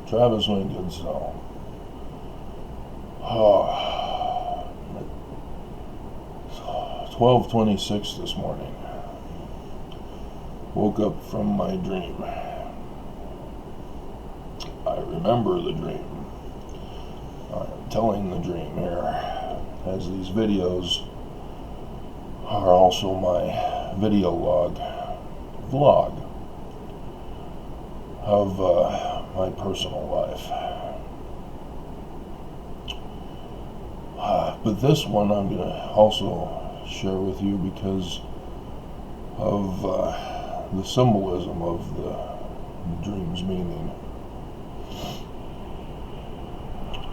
Travis went good, so. 12:26 this morning. Woke up from my dream. I remember the dream. I'm telling the dream here, as these videos are also my video vlog of my personal life. But this one I'm going to also share with you because of the symbolism of the dream's meaning.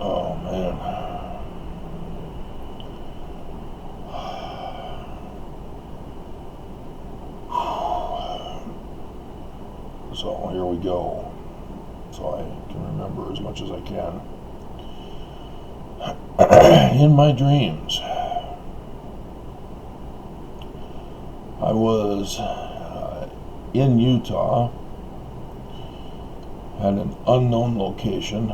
Oh man. So here we go. So I can remember as much as I can. In my dreams, I was in Utah at an unknown location.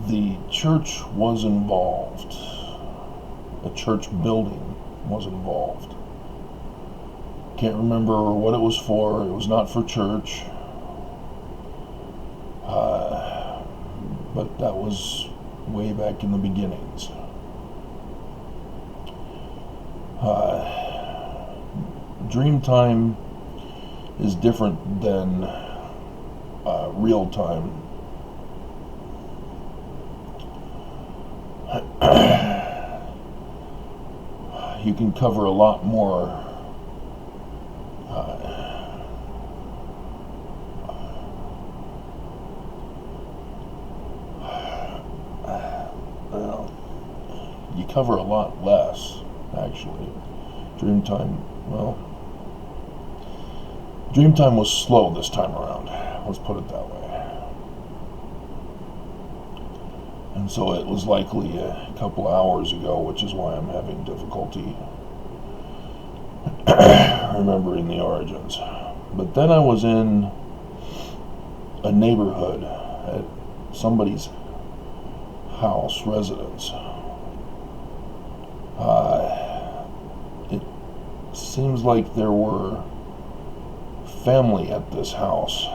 The church was involved. A church building was involved. Can't remember what it was for. It was not for church. But that was way back in the beginnings. Dream time is different than real time. You can cover a lot more you cover a lot less, actually. Dream time was slow this time around. Let's put it that way. And so it was likely a couple hours ago, which is why I'm having difficulty remembering the origins. But then I was in a neighborhood at somebody's house, residence. It seems like there were family at this house,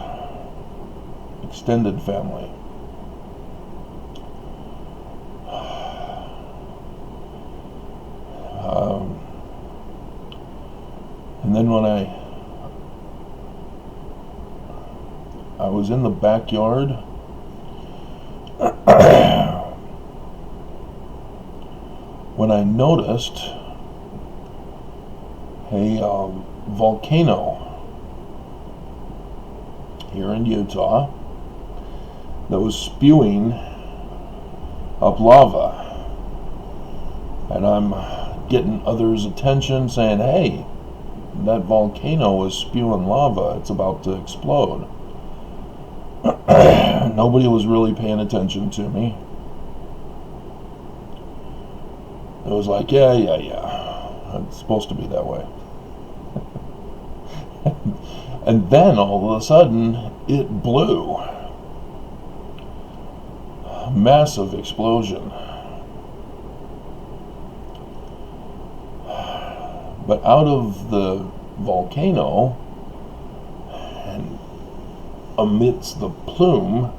extended family. And then when I was in the backyard, when I noticed a volcano here in Utah that was spewing up lava. And I'm getting others' attention saying, hey, that volcano is spewing lava. It's about to explode. Nobody was really paying attention to me. It was like, yeah. It's supposed to be that way. And then all of a sudden, it blew. A massive explosion. But out of the volcano, and amidst the plume,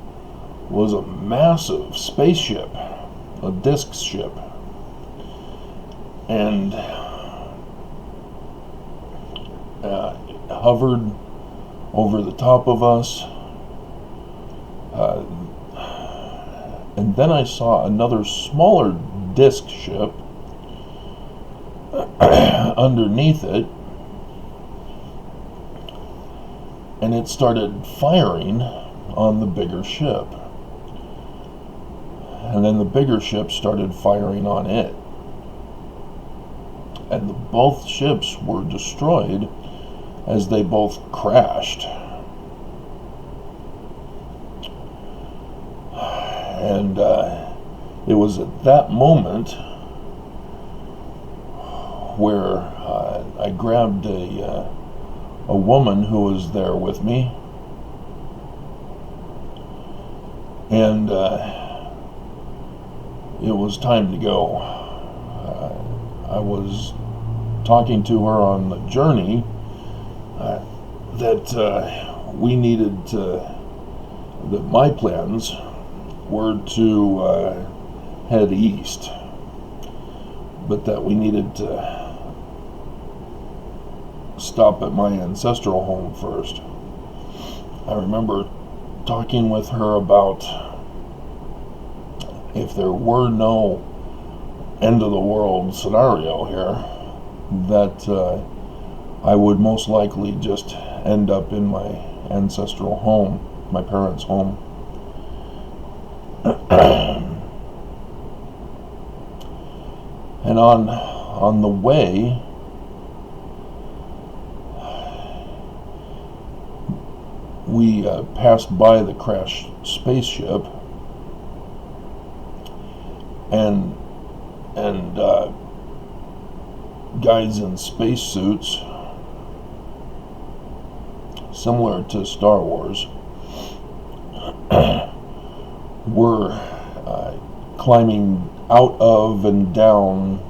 was a massive spaceship, a disk ship. And it hovered over the top of us. And then I saw another smaller disk ship underneath it, and it started firing on the bigger ship, and then the bigger ship started firing on it, and both ships were destroyed as they both crashed. And it was at that moment where I grabbed a a woman who was there with me, and it was time to go. I was talking to her on the journey that we needed to, that my plans were to head east, but that we needed to stop at my ancestral home first. I remember talking with her about if there were no end of the world scenario here, that I would most likely just end up in my ancestral home, my parents' home. And on the way, we passed by the crashed spaceship, and guys in spacesuits, similar to Star Wars, were climbing out of and down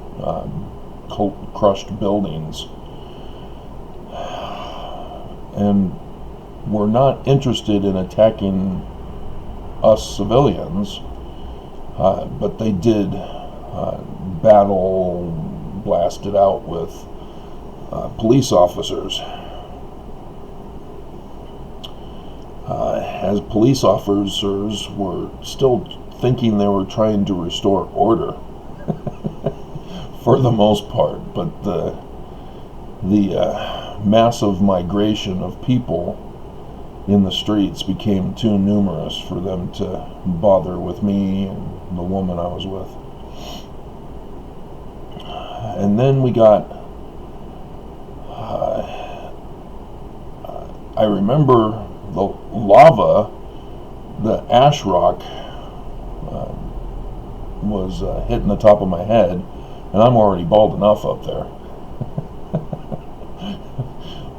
crushed buildings, and were not interested in attacking us civilians, but they did blast it out with police officers. As police officers were still thinking they were trying to restore order for the most part, but the massive migration of people in the streets became too numerous for them to bother with me and the woman I was with. And then we got, I remember the lava, the ash rock was hitting the top of my head, and I'm already bald enough up there.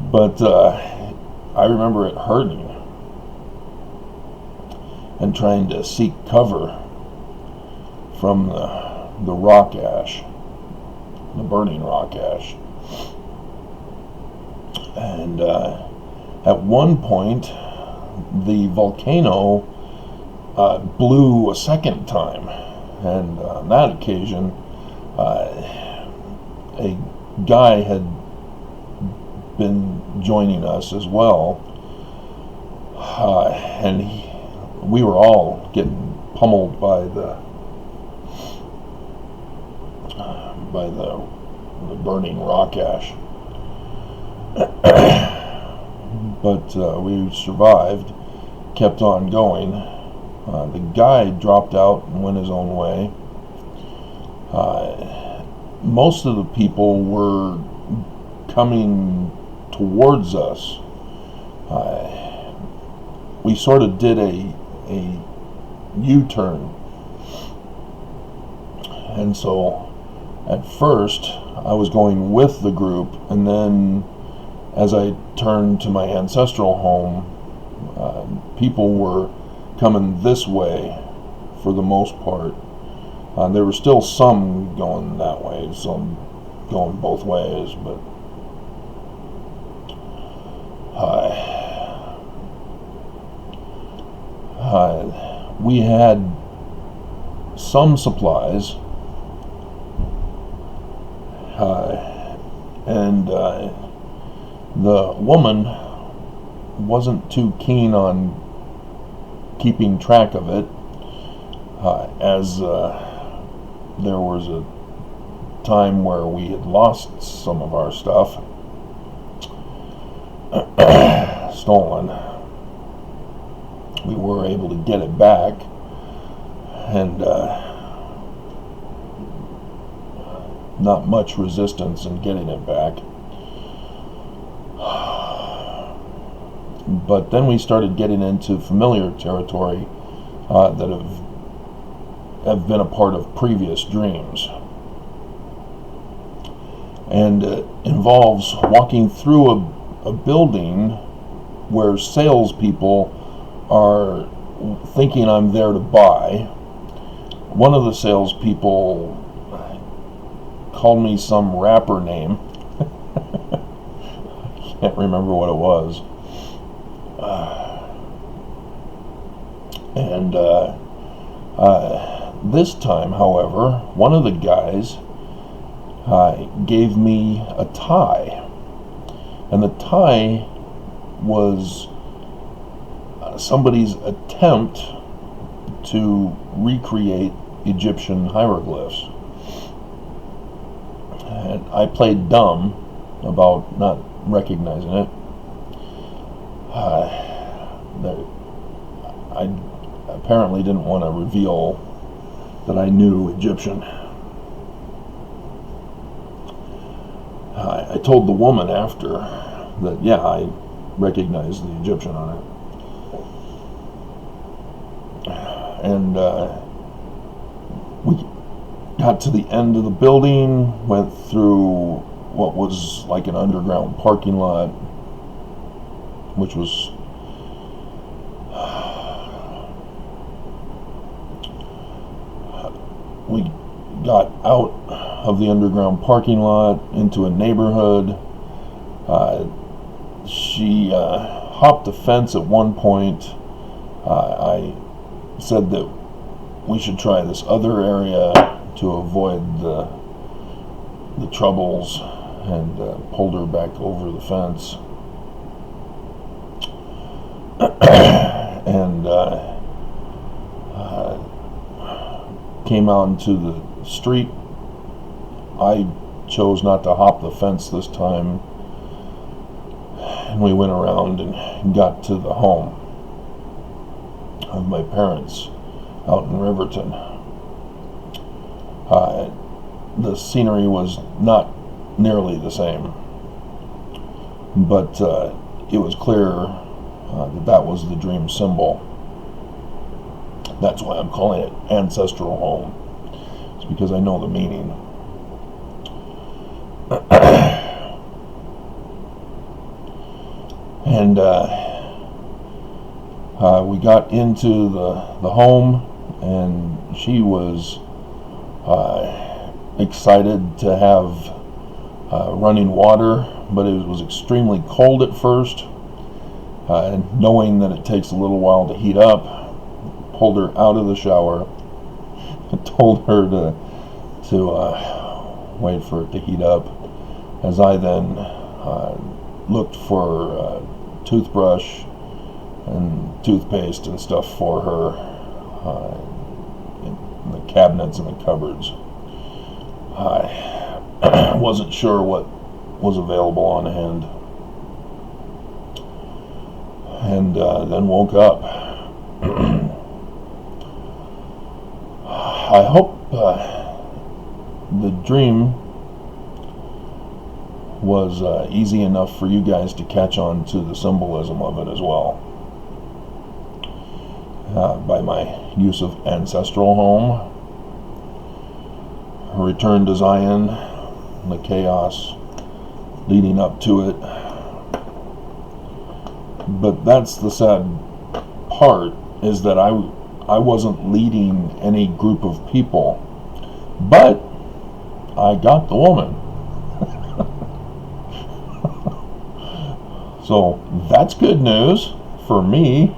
But I remember it hurting, and trying to seek cover from the rock ash, the burning rock ash. And at one point, the volcano blew a second time, and on that occasion, a guy had been joining us as well, and we were all getting pummeled by the burning rock ash. But we survived, kept on going. The guy dropped out and went his own way. Most of the people were coming towards us. We sort of did a U-turn. And so at first I was going with the group, and then as I turned to my ancestral home, people were coming this way for the most part. There were still some going that way, some going both ways, but we had some supplies, and the woman wasn't too keen on keeping track of it, as there was a time where we had lost some of our stuff, stolen. We were able to get it back, and not much resistance in getting it back. But then we started getting into familiar territory that have been a part of previous dreams, and it involves walking through a building where salespeople are thinking I'm there to buy. One of the salespeople called me some rapper name. I can't remember what it was. This time, however, one of the guys gave me a tie. And the tie was somebody's attempt to recreate Egyptian hieroglyphs. And I played dumb about not recognizing it. I apparently didn't want to reveal that I knew Egyptian. I told the woman after that, yeah, I recognized the Egyptian on it. And we got to the end of the building, went through what was like an underground parking lot, which was we got out of the underground parking lot into a neighborhood. She hopped the fence at one point. I said that we should try this other area to avoid the troubles, and pulled her back over the fence. And came out into the street. I chose not to hop the fence this time, and we went around and got to the home of my parents out in Riverton. The scenery was not nearly the same, but it was clear that was the dream symbol. That's why I'm calling it Ancestral Home. It's because I know the meaning. And we got into the home, and she was excited to have running water, but it was extremely cold at first. And knowing that it takes a little while to heat up, pulled her out of the shower and told her to wait for it to heat up, as I then looked for a toothbrush and toothpaste and stuff for her in the cabinets and the cupboards. I wasn't sure what was available on hand, and then woke up. I hope the dream was easy enough for you guys to catch on to the symbolism of it as well. By my use of Ancestral Home, return to Zion, the chaos leading up to it. But that's the sad part, is that I wasn't leading any group of people, but I got the woman. So that's good news for me.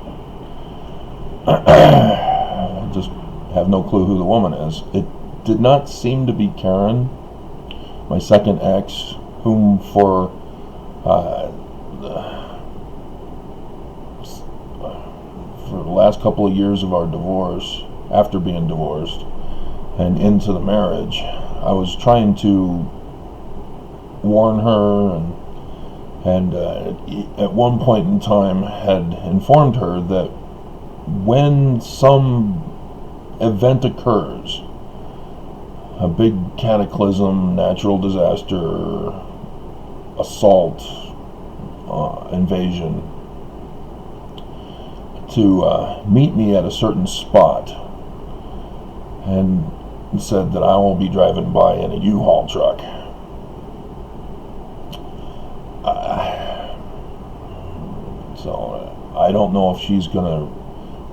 I just have no clue who the woman is. It did not seem to be Karen, my second ex, whom for the last couple of years of our divorce, after being divorced and into the marriage, I was trying to warn her, and at one point in time had informed her that when some event occurs, a big cataclysm, natural disaster, assault, invasion, to meet me at a certain spot, and said that I will be driving by in a U-Haul truck. So I don't know if she's gonna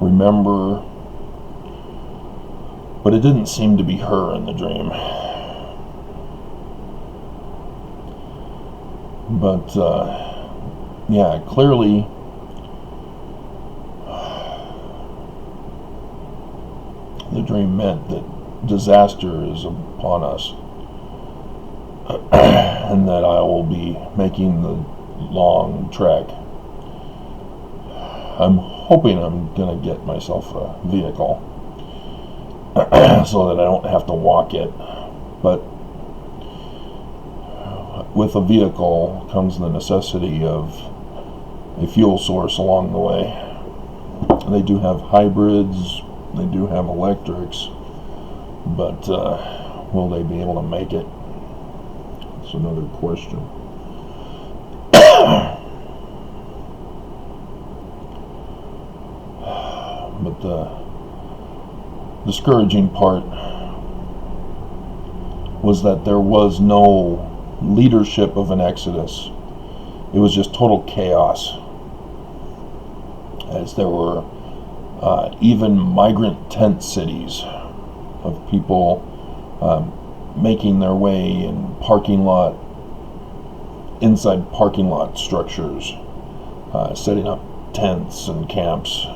remember, but it didn't seem to be her in the dream. But yeah, clearly the dream meant that disaster is upon us, and that I will be making the long trek. I'm hoping I'm going to get myself a vehicle so that I don't have to walk it. But with a vehicle comes the necessity of a fuel source along the way. They do have hybrids, they do have electrics, but will they be able to make it? That's another question. But the discouraging part was that there was no leadership of an exodus. It was just total chaos, as there were even migrant tent cities of people making their way in inside parking lot structures, setting up tents and camps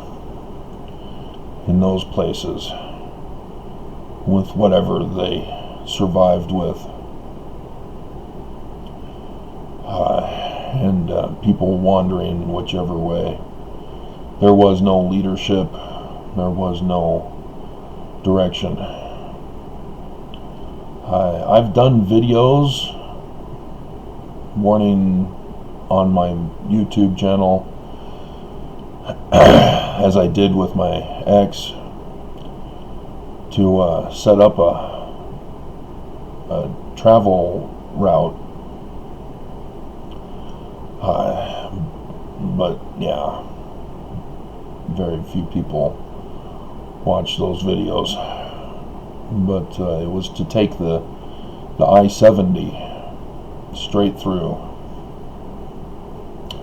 in those places with whatever they survived with. And people wandering whichever way. There was no leadership, there was no direction. I've done videos warning on my YouTube channel, as I did with my ex, to set up a travel route. But yeah, very few people watch those videos. But it was to take the I-70 straight through.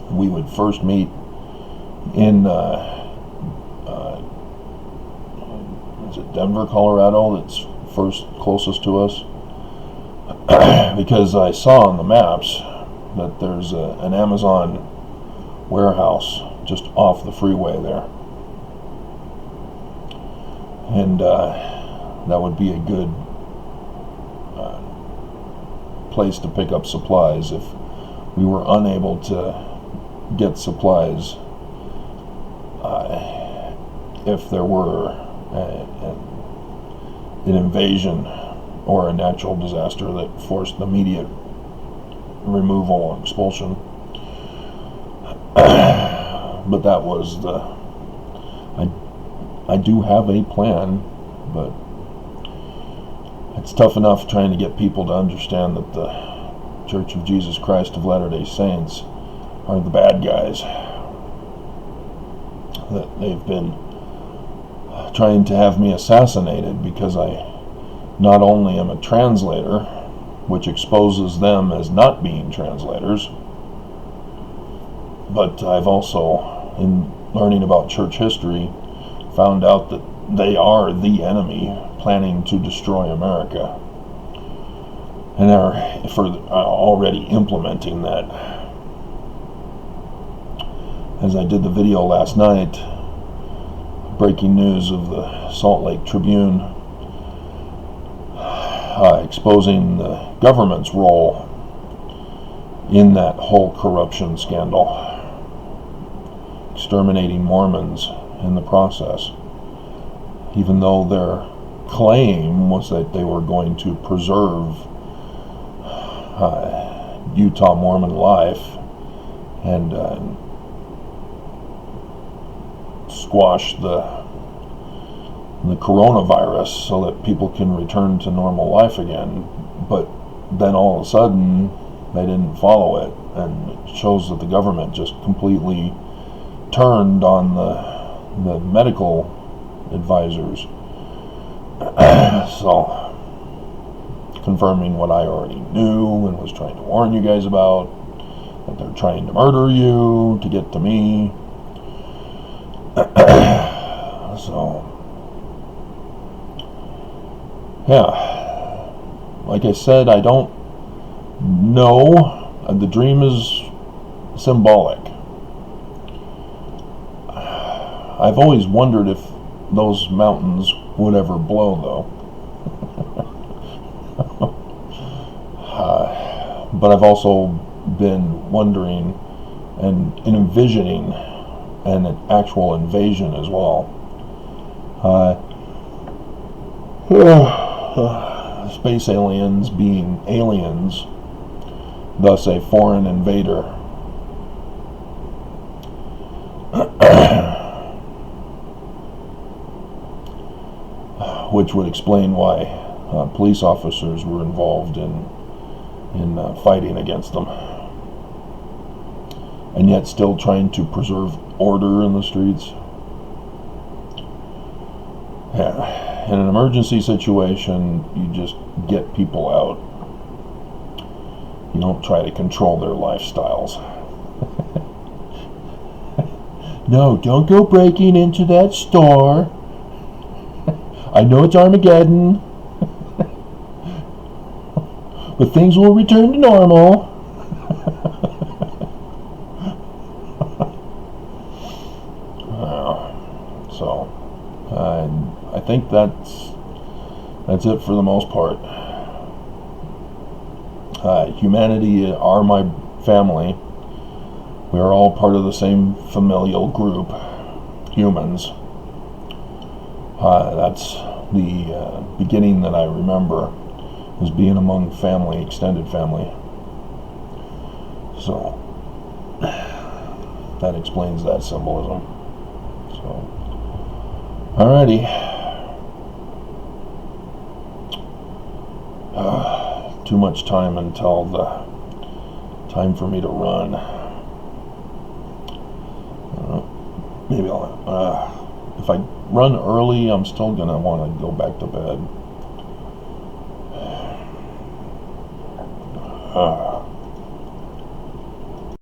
We would first meet in is it Denver, Colorado? That's first closest to us. Because I saw on the maps that there's an Amazon warehouse just off the freeway there, and that would be a good place to pick up supplies if we were unable to get supplies, if there were an invasion or a natural disaster that forced immediate removal and expulsion. But that was I do have a plan, but it's tough enough trying to get people to understand that the Church of Jesus Christ of Latter-day Saints are the bad guys, that they've been trying to have me assassinated because I not only am a translator, which exposes them as not being translators, but I've also, in learning about church history, found out that they are the enemy planning to destroy America, and are already implementing that. As I did the video last night, breaking news of the Salt Lake Tribune, exposing the government's role in that whole corruption scandal, exterminating Mormons in the process, even though their claim was that they were going to preserve Utah Mormon life and squash the coronavirus so that people can return to normal life again. But then all of a sudden they didn't follow it, and it shows that the government just completely turned on the medical advisors. So, confirming what I already knew and was trying to warn you guys about, that they're trying to murder you to get to me. So, yeah. Like I said, I don't know. The dream is symbolic. I've always wondered if those mountains would ever blow, though. But I've also been wondering and envisioning an actual invasion as well. Space aliens being aliens, thus a foreign invader. Which would explain why police officers were involved in fighting against them, and yet still trying to preserve order in the streets. Yeah. In an emergency situation, you just get people out. You don't try to control their lifestyles. No, don't go breaking into that store. I know it's Armageddon, but things will return to normal. So, I think that's it for the most part. Humanity are my family. We are all part of the same familial group, humans. That's the beginning that I remember, was being among family, extended family. So that explains that symbolism. So, alrighty. Too much time until the time for me to run. Maybe I'll, if I run early, I'm still gonna want to go back to bed.